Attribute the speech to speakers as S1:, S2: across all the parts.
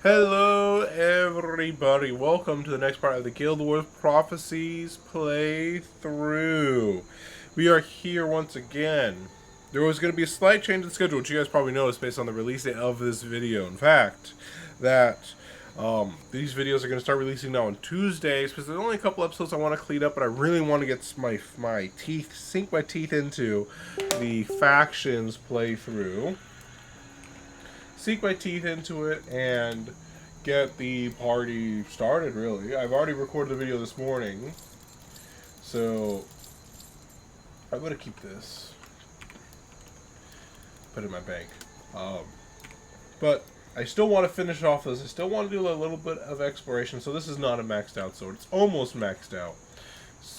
S1: Hello everybody, welcome to the next part of the Guild Wars Prophecies playthrough. We are here once again. There was going to be a slight change in schedule, which you guys probably noticed based on the release date of this video. In fact, that these videos are going to start releasing now on Tuesdays, because there's only a couple episodes I want to clean up, but I really want to get sink my teeth into the factions playthrough. Sink my teeth into it and get the party started, really. I've already recorded the video this morning, so I'm going to keep this. Put it in my bank. But I still want to finish off this. I still want to do a little bit of exploration, so this is not a maxed out sword. It's almost maxed out.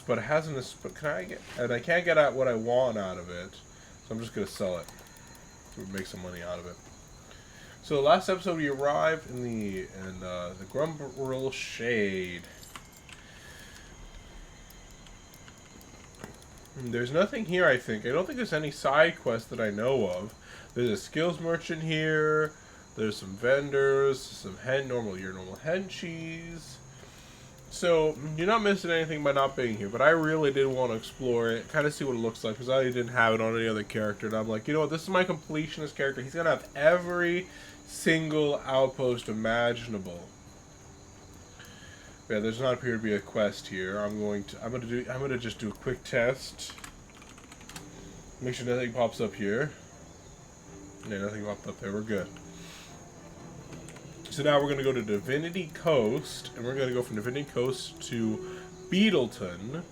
S1: But it hasn't, but I can't get at what I want out of it, so I'm just going to sell it to make some money out of it. So last episode we arrived in the Grumbril Shade. There's nothing here, I think. I don't think there's any side quests that I know of. There's a skills merchant here. There's some vendors, some normal hen cheese. So you're not missing anything by not being here. But I really did want to explore it, kind of see what it looks like, because I didn't have it on any other character. And I'm like, you know what? This is my completionist character. He's gonna have every single outpost imaginable. Yeah, there's not appear to be a quest here. I'm gonna just do a quick test. Make sure nothing pops up here. Yeah, nothing popped up there. We're good. So now we're gonna go to Divinity Coast, and we're gonna go from Divinity Coast to Beetletun.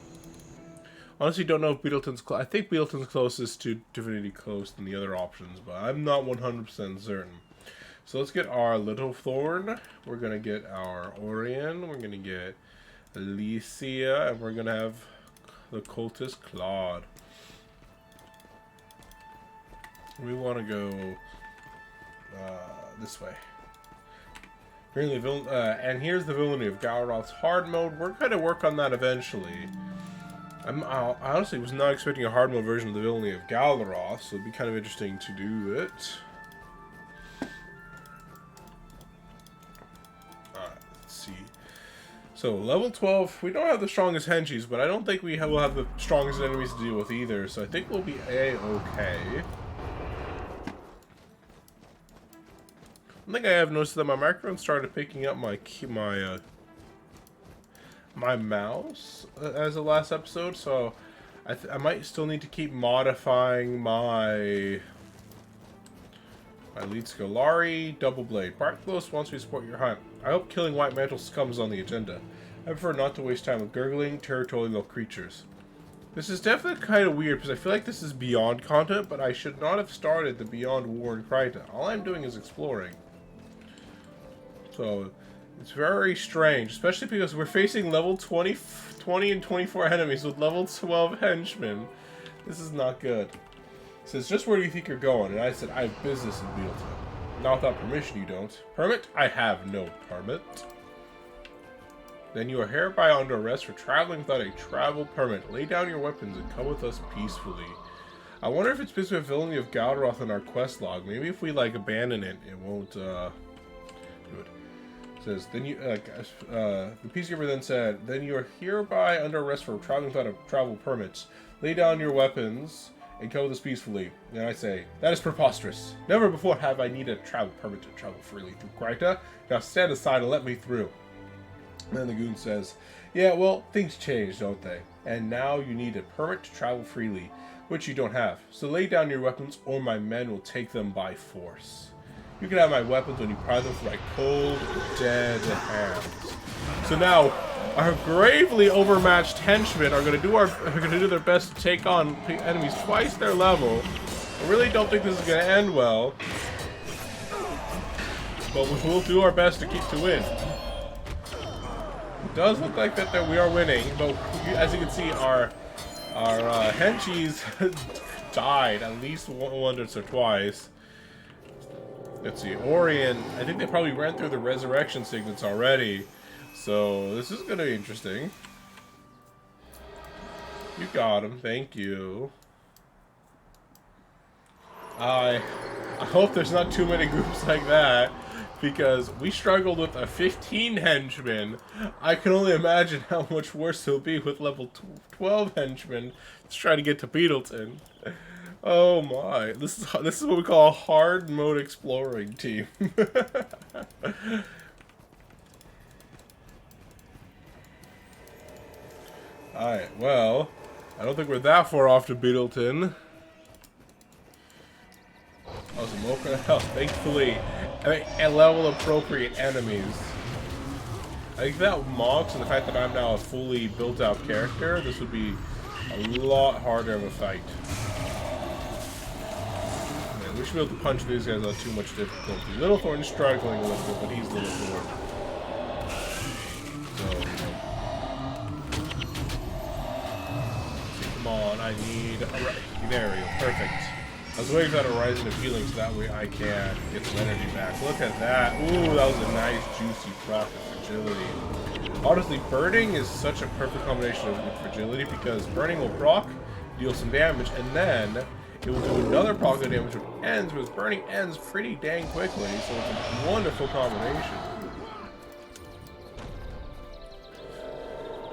S1: Honestly, don't know if Beetletun's I think Beetletun's closest to Divinity Coast than the other options, but I'm not 100% certain. So let's get our Little Thorn. We're going to get our Orion. We're going to get Alicia. And we're going to have the Cultist Claude. We want to go this way. And here's the Villainy of Galroth's hard mode. We're going to work on that eventually. I honestly was not expecting a hard mode version of the Villainy of Galroth, so it'd be kind of interesting to do it. So, level 12, we don't have the strongest henchies, but I don't think we will have the strongest enemies to deal with either, so I think we'll be A-okay. One thing I have noticed that my microphone started picking up my mouse as the last episode, so I might still need to keep modifying my Elite Scalari, Double Blade. Park close once we support your hunt. I hope killing White Mantle scums on the agenda. I prefer not to waste time with gurgling, territorial creatures. This is definitely kind of weird, because I feel like this is Beyond content, but I should not have started the Beyond War in Kryta. All I'm doing is exploring. So, it's very strange, especially because we're facing level 20 and 24 enemies with level 12 henchmen. This is not good. It says, just where do you think you're going? And I said, I have business in Beetletun. Not without permission, you don't. Permit? I have no permit. Then you are hereby under arrest for traveling without a travel permit. Lay down your weapons and come with us peacefully. I wonder if it's based on the Villainy of Galroth in our quest log. Maybe if we, abandon it, it won't, do it. It says, then you, the peacekeeper then said, then you are hereby under arrest for traveling without a travel permit. Lay down your weapons and come with us peacefully. And I say, that is preposterous. Never before have I needed a travel permit to travel freely through Kryta. Now stand aside and let me through. And then the goon says, yeah, well, things change, don't they? And now you need a permit to travel freely, which you don't have. So lay down your weapons or my men will take them by force. You can have my weapons when you pry them from my cold, dead hands. So now, our gravely overmatched henchmen are going to do their best to take on enemies twice their level. I really don't think this is going to end well, but we will do our best to win. It does look like that we are winning, but as you can see, our henchies died at least once or twice. Let's see, Orion, I think they probably ran through the resurrection signets already. So, this is going to be interesting. You got him, thank you. I hope there's not too many groups like that. because we struggled with a 15 henchmen. I can only imagine how much worse it'll be with level 12 henchmen to try to get to Beetletun. Oh my, this is what we call a hard mode exploring team. Alright, well, I don't think we're that far off to Beetletun. Oh, some local health, thankfully. A level appropriate enemies. I think that Mox and the fact that I'm now a fully built out character, this would be a lot harder of a fight. Man, we should be able to punch these guys without too much difficulty. Littlethorn's struggling a little bit, but he's Littlethorn. So, come on, I need a there we go, perfect. I was waiting for that Horizon of Healing so that way I can get some energy back. Look at that. Ooh, that was a nice, juicy proc of fragility. Honestly, burning is such a perfect combination of fragility because burning will proc, deal some damage, and then it will do another proc of damage which ends, because burning ends pretty dang quickly, so it's a wonderful combination.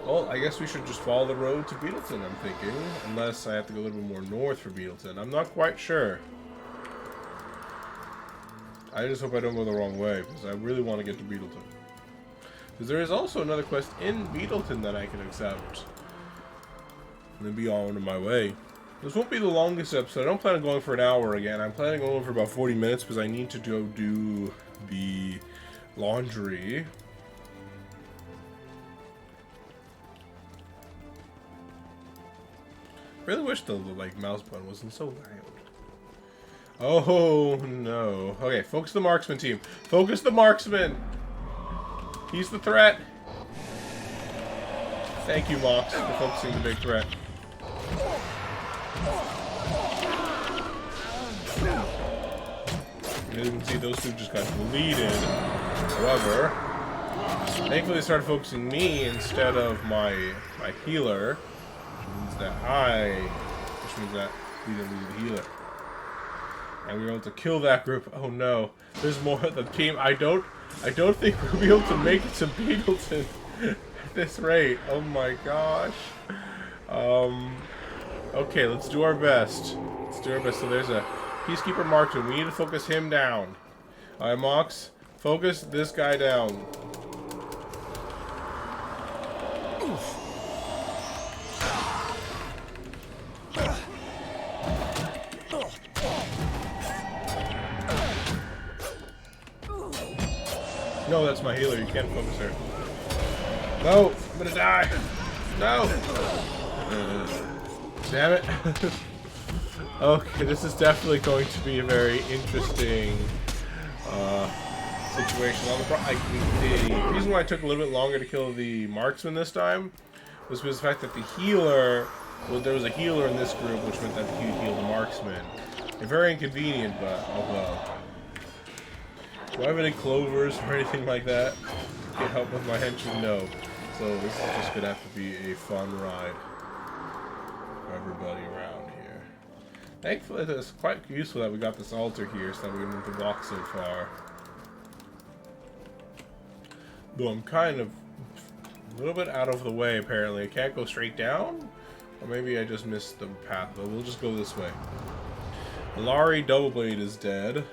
S1: Well, I guess we should just follow the road to Beetletun, I'm thinking. Unless I have to go a little bit more north for Beetletun. I'm not quite sure. I just hope I don't go the wrong way, because I really want to get to Beetletun. Because there is also another quest in Beetletun that I can accept. And then be on my way. This won't be the longest episode. I don't plan on going for an hour again. I'm planning on going for about 40 minutes, because I need to go do the laundry. Really wish the mouse button wasn't so loud. Oh no. Okay, focus the marksman team. Focus the marksman! He's the threat. Thank you, Mox, for focusing the big threat. As you can see, those two just got deleted. However, thankfully they started focusing me instead of my healer. Which means that we didn't lose the healer. And we were able to kill that group. Oh no. There's more of the team. I don't think we'll be able to make it to Beetletun at this rate. Oh my gosh. Okay, let's do our best. Let's do our best. So there's a Peacekeeper Marksman. We need to focus him down. Alright, Mox. Focus this guy down. Oof. No, that's my healer. You can't focus her. No! I'm gonna die! No! Damn it. Okay, this is definitely going to be a very interesting situation. The reason why I took a little bit longer to kill the marksman this time was because the fact that the healer... Well, there was a healer in this group, which meant that he healed the marksman. Very inconvenient, but oh well. Do I have any clovers or anything like that? Get help with my henchmen? No. So this is just gonna have to be a fun ride for everybody around here. Thankfully, it's quite useful that we got this altar here so that we didn't have to walk so far. Though I'm kind of a little bit out of the way, apparently. I can't go straight down? Or maybe I just missed the path, but we'll just go this way. Lari Doubleblade is dead.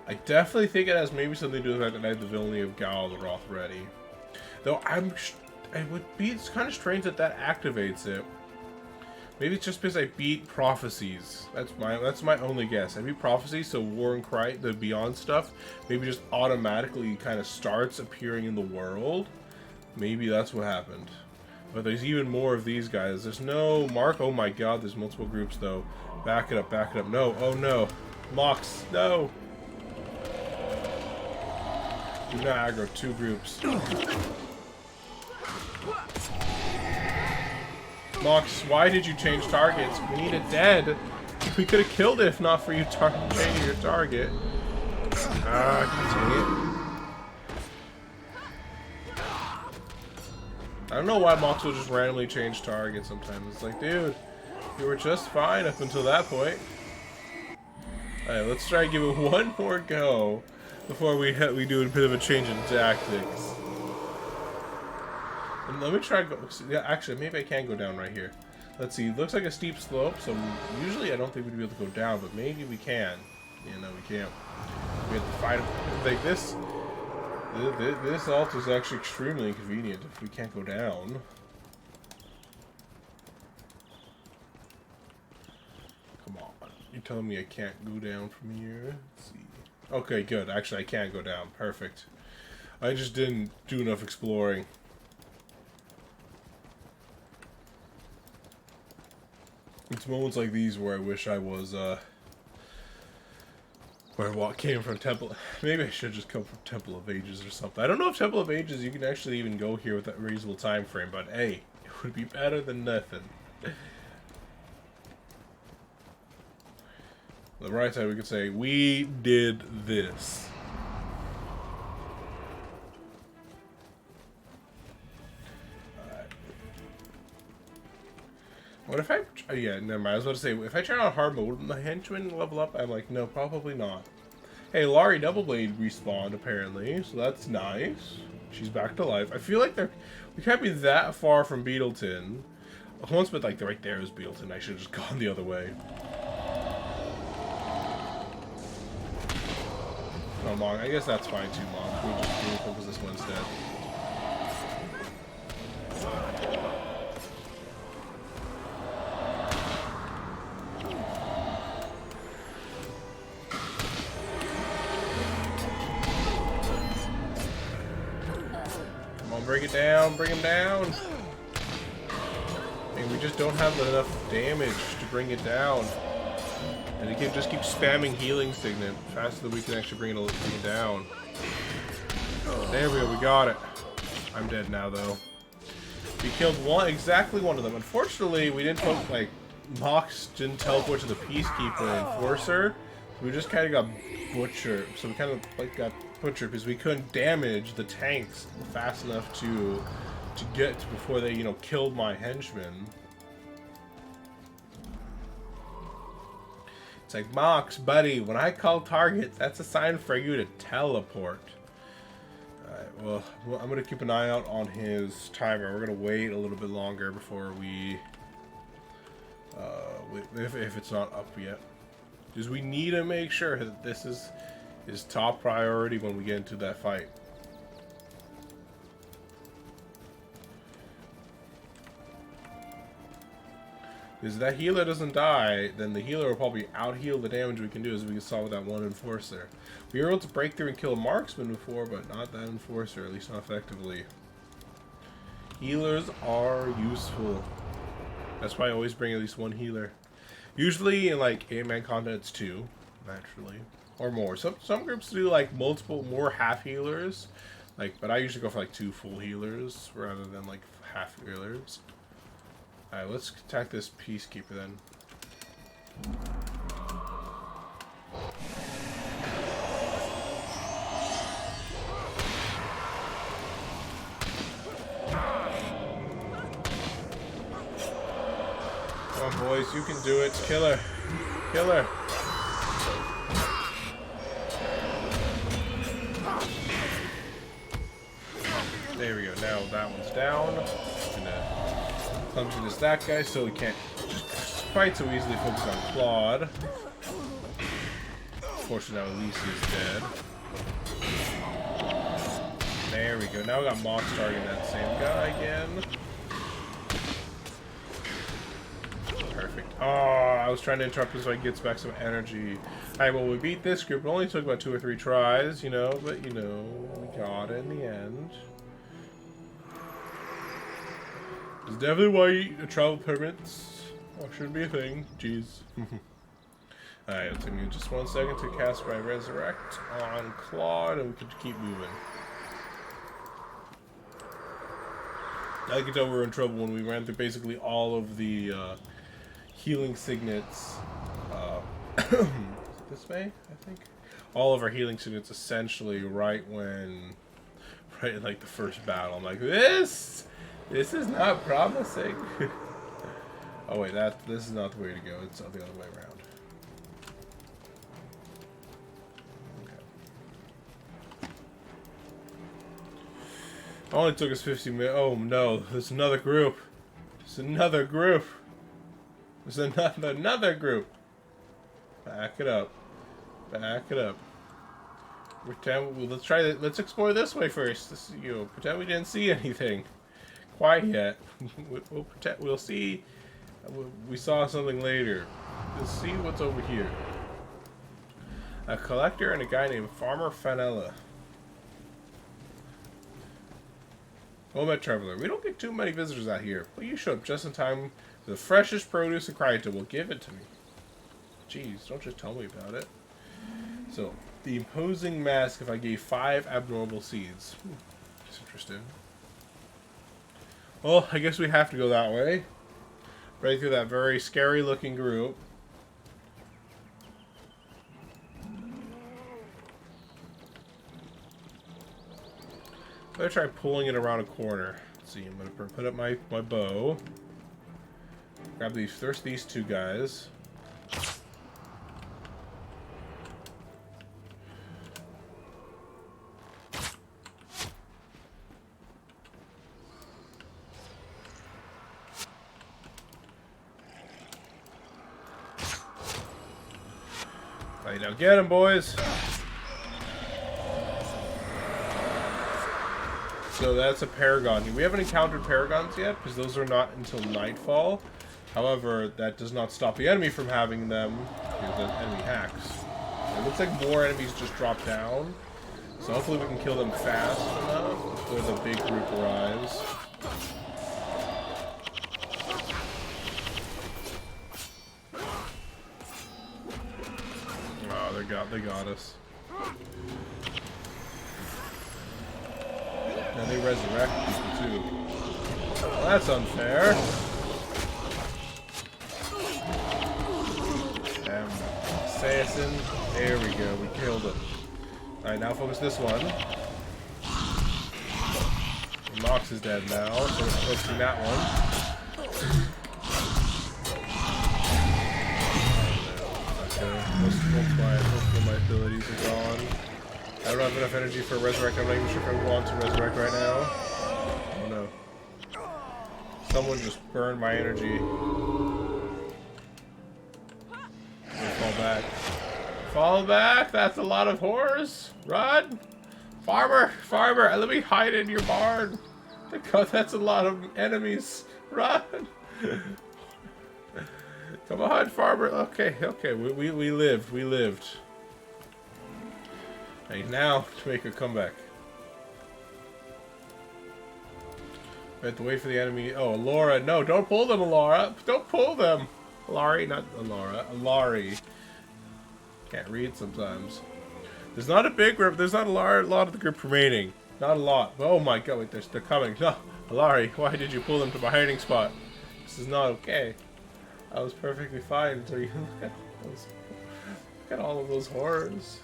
S1: I definitely think it has maybe something to do with the fact that I have the villainy of Galroth ready. Though it's kind of strange that activates it. Maybe it's just because I beat Prophecies. That's my only guess. I beat Prophecies, so War and Kryta, the Beyond stuff, maybe just automatically kind of starts appearing in the world. Maybe that's what happened. But there's even more of these guys. There's no Mark. Oh my god, there's multiple groups though. Back it up, back it up. No, oh no. Mox, no. Do not aggro two groups. Mox, why did you change targets? We need it dead. We could have killed it if not for you changing your target. Ah, dang it. I don't know why Mox will just randomly change targets sometimes. It's like, dude, you were just fine up until that point. Alright, let's try and give it one more go before we do a bit of a change in tactics. And let me try go. Yeah, actually, maybe I can go down right here. Let's see. Looks like a steep slope, so usually I don't think we'd be able to go down, but maybe we can. Yeah, no, we can't. We have to fight like this. This alt is actually extremely inconvenient if we can't go down. Come on. You're telling me I can't go down from here? Let's see. Okay, good. Actually, I can go down. Perfect. I just didn't do enough exploring. It's moments like these where I wish I was, where I came from Temple. Maybe I should just come from Temple of Ages or something. I don't know if Temple of Ages you can actually even go here with that reasonable time frame, but hey, it would be better than nothing. On the right side, we could say, we did this. What if I... yeah, never mind. I was about to say, if I turn on hard mode, will the henchmen level up? I'm like, no, probably not. Hey, Laurie Doubleblade respawned, apparently, so that's nice. She's back to life. I feel like we can't be that far from Beetletun. Once, but like, right there is Beetletun. I should have just gone the other way. No, Mog. I guess that's fine, too, Mog. We'll just focus this one instead. Bring it down, bring him down. And we just don't have enough damage to bring it down. And it can just keep spamming healing signet faster than we can actually bring it down. There we go, we got it. I'm dead now though. We killed exactly one of them. Unfortunately, we didn't like Mox didn't teleport to the Peacekeeper Enforcer. We just kind of got butchered. So we kind of like got butchered because we couldn't damage the tanks fast enough to get to before they, you know, killed my henchmen. It's like, Mox, buddy, when I call targets, that's a sign for you to teleport. Alright, well, I'm going to keep an eye out on his timer. We're going to wait a little bit longer before we... if it's not up yet. Because we need to make sure that this is his top priority when we get into that fight. Because if that healer doesn't die, then the healer will probably out-heal the damage we can do, as we saw with that one Enforcer. We were able to break through and kill a marksman before, but not that Enforcer, at least not effectively. Healers are useful. That's why I always bring at least one healer. Usually in like 8-man content it's 2, naturally. Or more. Some groups do like more half healers. But I usually go for like 2 full healers rather than like half healers. Alright, let's attack this Peacekeeper then. Come on, boys, you can do it. Kill her. Kill her. There we go. Now that one's down. Gonna clumsiness that guy so we can't just quite so easily focus on Claude. Fortunately, now Elise is dead. There we go. Now we got Mox targeting that same guy again. Perfect. Oh, I was trying to interrupt him so he gets back some energy. Alright, well, we beat this group. It only took about 2 or 3 tries, you know, but, you know, we got it in the end. It's definitely why travel permits shouldn't be a thing. Jeez. Alright, it'll take me just 1 second to cast my Resurrect on Claude, and we can keep moving. I could tell we were in trouble when we ran through basically all of the healing signets. This way, I think? All of our healing signets essentially right in like the first battle. I'm like, this is not promising. Oh wait, this is not the way to go. It's the other way around. Okay. Only took us 50 minutes. Oh no, there's another group. There's another group. There's another group. Back it up. Back it up. Pretend, let's try that. Let's explore this way first. Pretend we didn't see anything quite yet. We'll pretend. We'll see. We saw something later. Let's see what's over here. A collector and a guy named Farmer Fanella. Moment Traveler. We don't get too many visitors out here, but you show up just in time for the freshest produce in Kryta. Will give it to me. Jeez, don't just tell me about it. So, the imposing mask if I gave 5 abnormal seeds. That's interesting. Well, I guess we have to go that way. Right through that very scary looking group. I'm gonna try pulling it around a corner. Let's see, I'm gonna put up my bow. Grab these 2 guys. Right, now get him, boys. So that's a paragon. We haven't encountered paragons yet, because those are not until nightfall. However, that does not stop the enemy from having them, because the enemy hacks. It looks like more enemies just drop down. So hopefully we can kill them fast enough before the big group arrives. Oh, they got us. And they resurrect people too. Well, that's unfair. Assassin. There we go. We killed him. Alright, now focus this one. Mox is dead now, so we're focusing that one. Okay, most of my abilities are gone. I don't have enough energy for resurrect. I'm not even sure if I want to resurrect right now. Oh no. Someone just burned my energy. Fall back. Fall back! That's a lot of horrors! Run! Farmer! Farmer! Let me hide in your barn! Because that's a lot of enemies! Run! Come on, farmer! Okay, okay, we lived. We lived. Right, now to make a comeback. We have to wait for the enemy. Oh, Alora. No, don't pull them, Alora. Don't pull them. Alari, not Alora. Alari. Can't read sometimes. There's not a big group. There's not a lot of the group remaining. Not a lot. Oh my god, wait, they're coming. No, Alari, why did you pull them to my hiding spot? This is not okay. I was perfectly fine until you look at all of those horrors.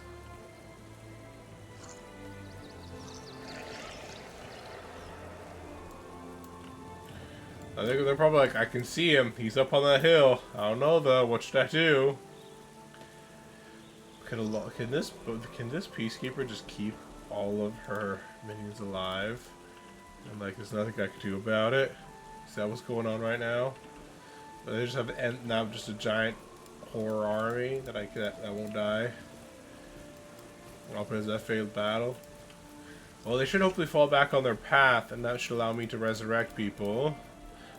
S1: I think they're probably like, I can see him. He's up on that hill. I don't know though. What should I do? Can this peacekeeper just keep all of her minions alive? And like, there's nothing I can do about it. Is that what's going on right now? But they just have now just a giant horror army that won't die. Open as that failed battle. Well, they should hopefully fall back on their path, and that should allow me to resurrect people.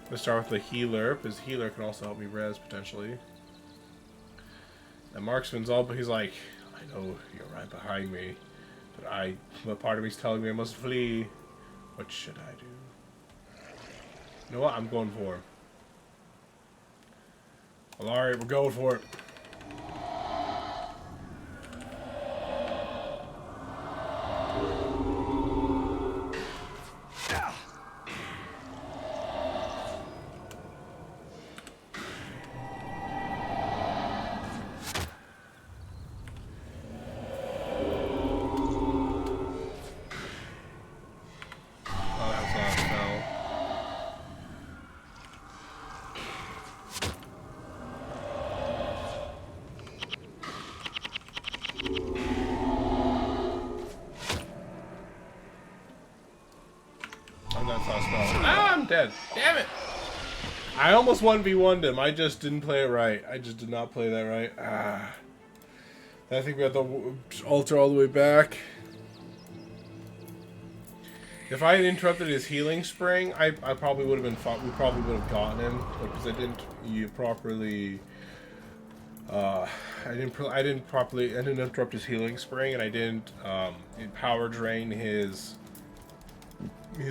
S1: I'm gonna start with the healer, because the healer can also help me res potentially. And Marksman's all, but he's like, I know you're right behind me, but part of me's telling me I must flee. What should I do? You know what? I'm going for him. Well, alright, we're going for it. And that's not a spell. Ah, I'm dead. Damn it! I almost 1v1'd him. I just didn't play it right. I just did not play that right. Ah. I think we have to alter all the way back. If I had interrupted his healing spring, I probably would have been fought. We probably would have gotten him because I didn't properly. I didn't interrupt his healing spring, and I didn't power drain his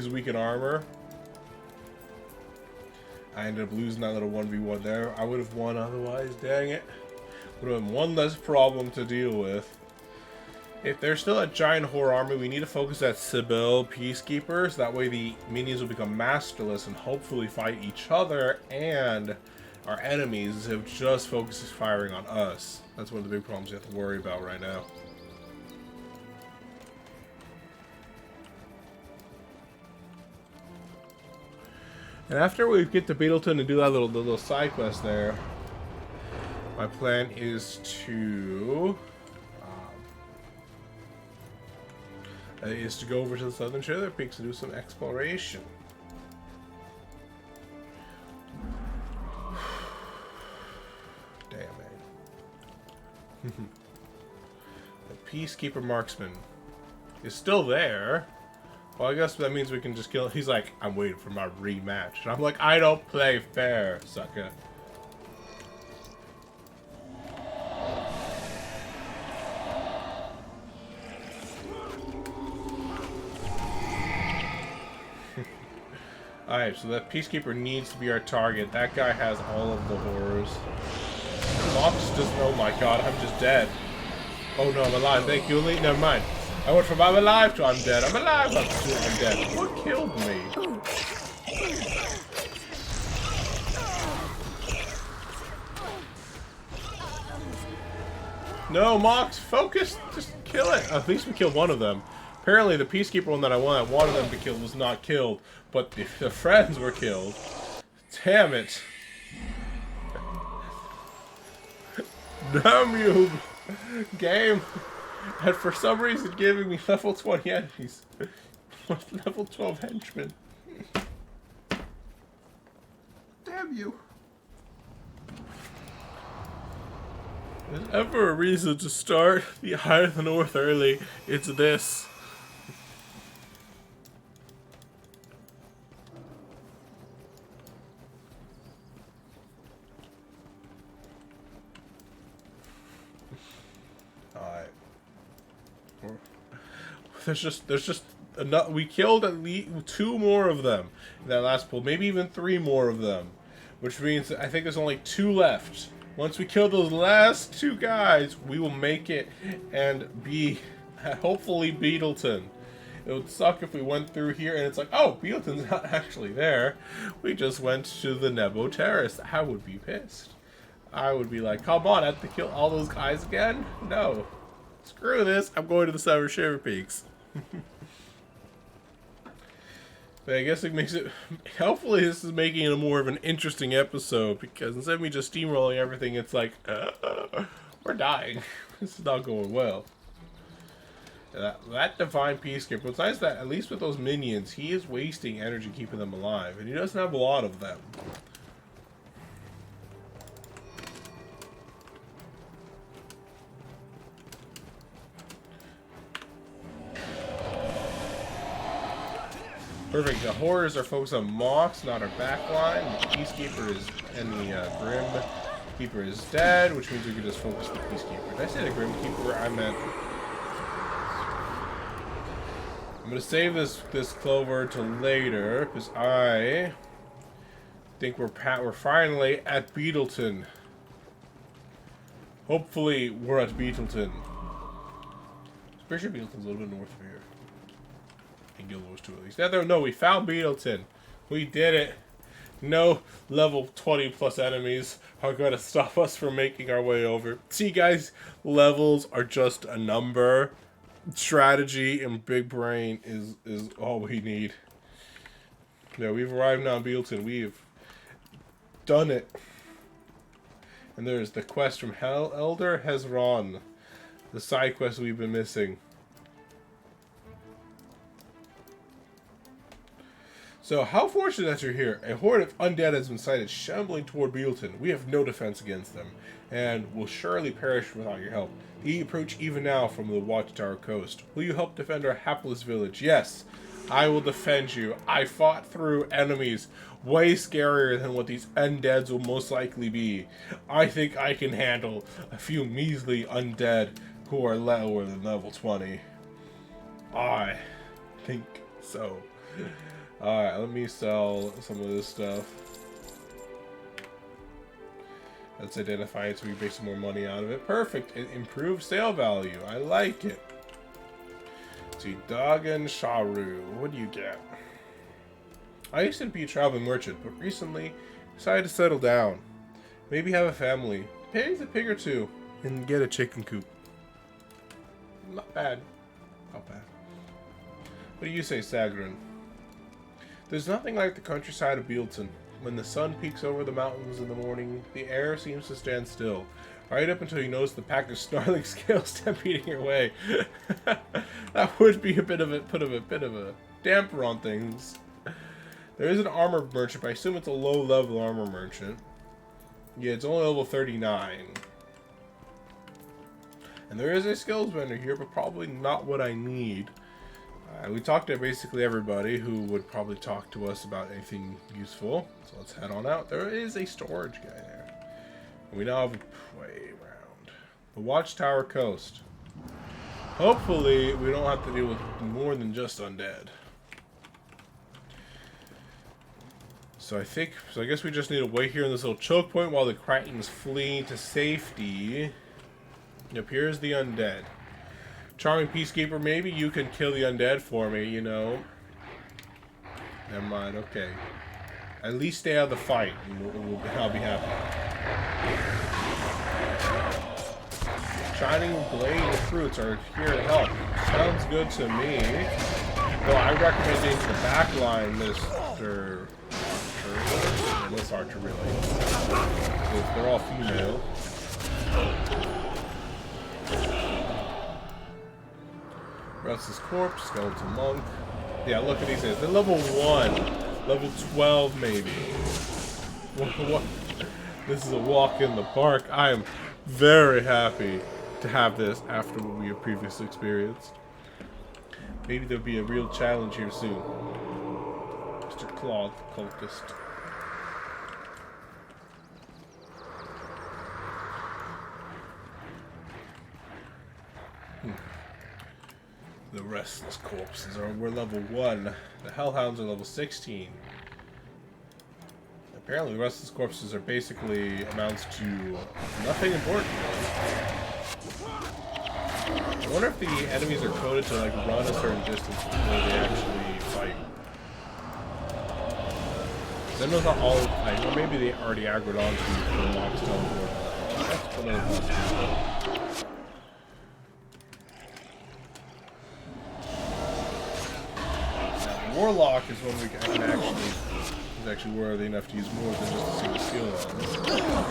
S1: weakened armor. I ended up losing that little 1v1 there. I would have won otherwise. Dang it. Would have been one less problem to deal with. If there's still a giant horror army, we need to focus at Sibyl Peacekeepers. That way the minions will become masterless and hopefully fight each other, and our enemies have just focused firing on us. That's one of the big problems you have to worry about right now. And after we get to Beetletun and do that little side quest there, my plan is to go over to the southern Shadow Peaks and do some exploration. Damn it. The Peacekeeper Marksman is still there. Well, I guess that means we can just kill him. He's like, I'm waiting for my rematch. And I'm like, I don't play fair, sucker. Alright, so that Peacekeeper needs to be our target. That guy has all of the horrors. Mox doesn't. Oh my god, I'm just dead. Oh no, I'm alive. Thank you, Elite. Never mind. I went from I'm alive to I'm dead. I'm alive to I'm dead. What killed me? No, Mox, focus. Just kill it. At least we killed one of them. Apparently, the Peacekeeper one that I wanted them to kill was not killed, but the friends were killed. Damn it. Damn you, game. And for some reason giving me level 20 enemies. Level 12 henchmen. Damn you. If there's ever a reason to start the Eye of the North early, it's this. There's just enough. We killed at least 2 more of them in that last pull, maybe even 3 more of them, which means I think there's only 2 left. Once we kill those last 2 guys, we will make it and be hopefully Beetletun. It would suck if we went through here and it's like, oh, Beetletun's not actually there. We just went to the Nebo Terrace. I would be pissed. I would be like, come on, I have to kill all those guys again? No. Screw this. I'm going to the Seven Shiver Peaks. But I guess it makes it... Hopefully this is making it a more of an interesting episode, because instead of me just steamrolling everything, it's like, we're dying. This is not going well. That Divine Peacekeeper, it's nice that at least with those minions, he is wasting energy keeping them alive, and he doesn't have a lot of them. Perfect. The horrors are focused on Mox, not our backline. The Peacekeeper is, and the Grim Keeper is dead, which means we can just focus on the Peacekeeper. Did I say the Grim Keeper? I meant. I'm gonna save this Clover till later because I think we're finally at Beetletun. Hopefully, we're at Beetletun. I'm pretty sure Beetletun's a little bit north of here. Kill those 2 at least. No, we found Beetletun. We did it. No level 20 plus enemies are going to stop us from making our way over. See, guys, levels are just a number. Strategy and big brain is all we need. Yeah, we've arrived now in Beetletun. We've done it. And there's the quest from Elder Hezron. The side quest we've been missing. So, how fortunate that you're here. A horde of undead has been sighted shambling toward Beetletun. We have no defense against them, and will surely perish without your help. They approach even now from the Watchtower coast. Will you help defend our hapless village? Yes, I will defend you. I fought through enemies way scarier than what these undeads will most likely be. I think I can handle a few measly undead who are lower than level 20. I think so. Alright, let me sell some of this stuff. Let's identify it so we make some more money out of it. Perfect. It improves sale value. I like it. See, Dagan Sharu. What do you get? I used to be a traveling merchant, but recently decided to settle down. Maybe have a family. Pay a pig or two, and get a chicken coop. Not bad. Not bad. What do you say, Sagrin? There's nothing like the countryside of Beetletun. When the sun peeks over the mountains in the morning, the air seems to stand still, right up until you notice the pack of snarling scales stampeding your way. That would be a bit of a damper on things. There is an armor merchant, but I assume it's a low-level armor merchant. Yeah, it's only level 39. And there is a skills vendor here, but probably not what I need. We talked to basically everybody who would probably talk to us about anything useful. So let's head on out. There is a storage guy there. And we now have a way around. The Watchtower Coast. Hopefully we don't have to deal with more than just undead. So I guess we just need to wait here in this little choke point while the Krytans flee to safety. Yep, here's the undead. Charming Peacekeeper, maybe you can kill the undead for me, you know. Never mind, okay. At least stay out of the fight, and I'll be happy. Shining Blade and Fruits are here to help. Sounds good to me. Well, I recommend getting to the back line, Mr. Archer. Miss Archer, really. They're all female. Restless Corpse, Skeleton Monk. Yeah, look at these guys. They're level 1. Level 12, maybe. What? This is a walk in the park. I am very happy to have this after what we have previously experienced. Maybe there'll be a real challenge here soon. Mr. Claude, the cultist. The Restless Corpses we're level 1. The Hellhounds are level 16. Apparently the Restless Corpses are basically amounts to nothing important really. I wonder if the enemies are coded to like run a certain distance before they actually fight. Then those are all like, or maybe they already aggroed onto you for the mobs teleport. That's another possibility. Warlock is one I can is actually worthy enough to use more than just a single skill on.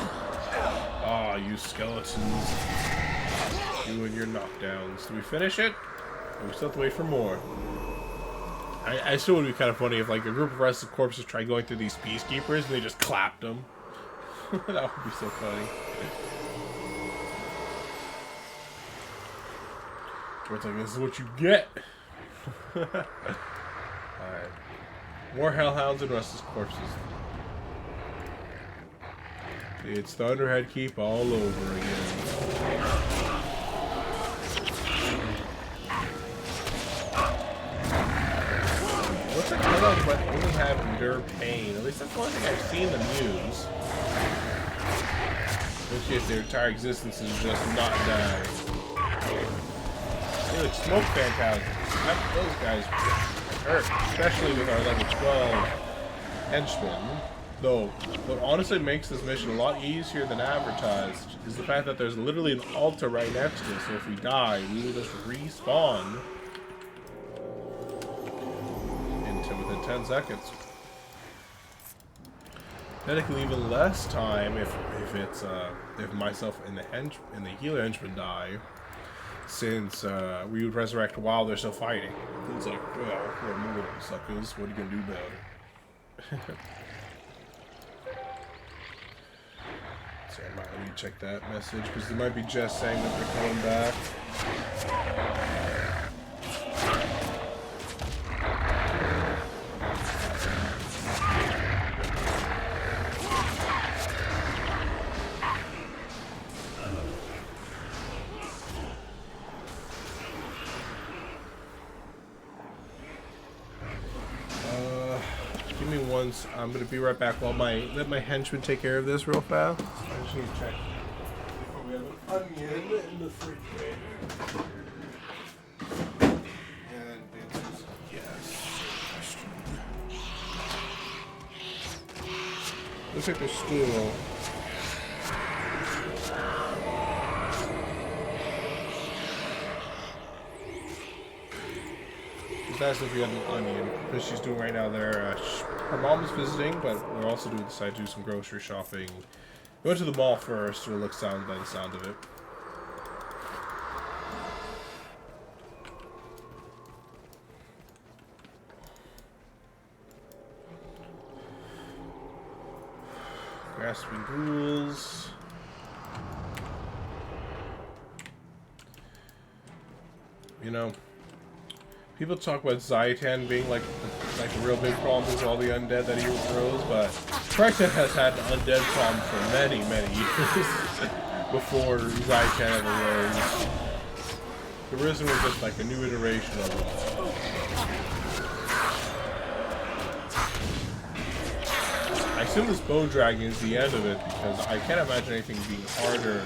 S1: Ah, you skeletons. You and your knockdowns. Do we finish it? Or we still have to wait for more? I still would be kind of funny if like a group of restless corpses tried going through these peacekeepers and they just clapped them. That would be so funny. Where it's like, this is what you get. Alright. More Hellhounds and Restless Corpses. It's Thunderhead Keep all over again. Looks like Hellhounds might only have Endure Pain. At least that's the only thing I've seen them use. Which if their entire existence is just not die. They like Smoke Phantasms. Those guys hurt, especially with our level 12 henchmen. Though, what honestly makes this mission a lot easier than advertised is the fact that there's literally an altar right next to us, so if we die, we will just respawn within 10 seconds. Technically even less time if myself and the healer henchman die, since we would resurrect while they're still fighting. It's like, well, we're mortal suckers. What are you gonna do about it? So I might let me check that message because it might be Jess saying that they're coming back. Give me once. I'm gonna be right back while let my henchmen take care of this real fast. I just need to check if we have an onion in the refrigerator. And it's yes. Looks like there's stool. That's if we had an onion, because she's doing right now there. Her mom is visiting, but we're also doing decide to do some grocery shopping. We went to the mall first, or it looks sound by the sound of it. Grasping ghouls. You know, people talk about Zaitan being like a real big problem with all the undead that he throws, but Kryta has had an undead problem for many, many years before Zaitan ever rose. The Risen was just like a new iteration of it. I assume this Bone Dragon is the end of it because I can't imagine anything being harder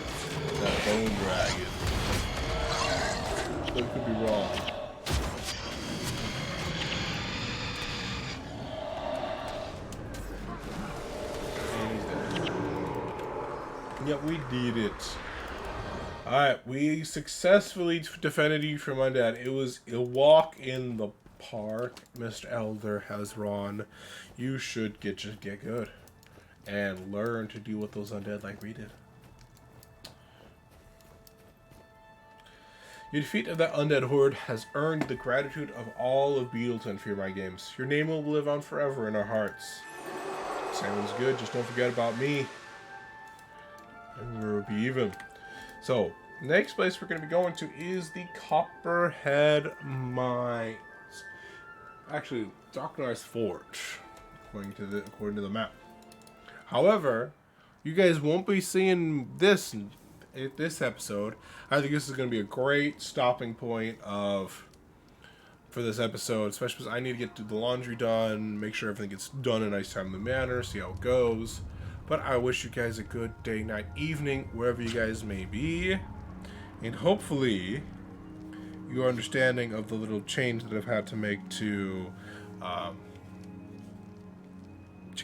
S1: than a Bone Dragon. So it could be wrong. Yep, we did it. Alright, we successfully defended you from undead. It was a walk in the park, Mr. Elder Hazron. You should just get good and learn to deal with those undead like we did. Your defeat of that undead horde has earned the gratitude of all of Beetletun Fearmy games. Your name will live on forever in our hearts. Sounds good, just don't forget about me. And we'll be even. So, next place we're going to be going to is the Copperhead Mines. Actually, Darknar's Forge, according to the map. However, you guys won't be seeing this in this episode. I think this is going to be a great stopping point for this episode, especially because I need to get the laundry done, make sure everything gets done in a nice timely manner, see how it goes. But I wish you guys a good day, night, evening, wherever you guys may be. And hopefully, your understanding of the little change that I've had to make to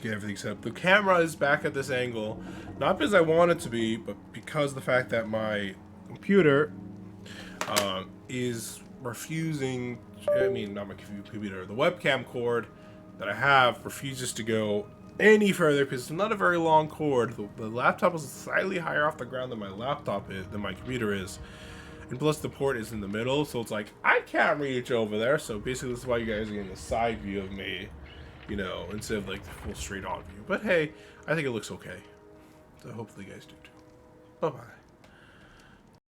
S1: get everything set up. The camera is back at this angle, not because I want it to be, but because of the fact that my computer is refusing, I mean, not my computer, the webcam cord that I have refuses to go any further because it's not a very long cord. The laptop is slightly higher off the ground than my laptop is, than my computer is. And plus the port is in the middle, so it's like, I can't reach over there. So basically this is why you guys are getting the side view of me, you know, instead of like the full straight on view. But hey, I think it looks okay. So hopefully you guys do too. Bye-bye.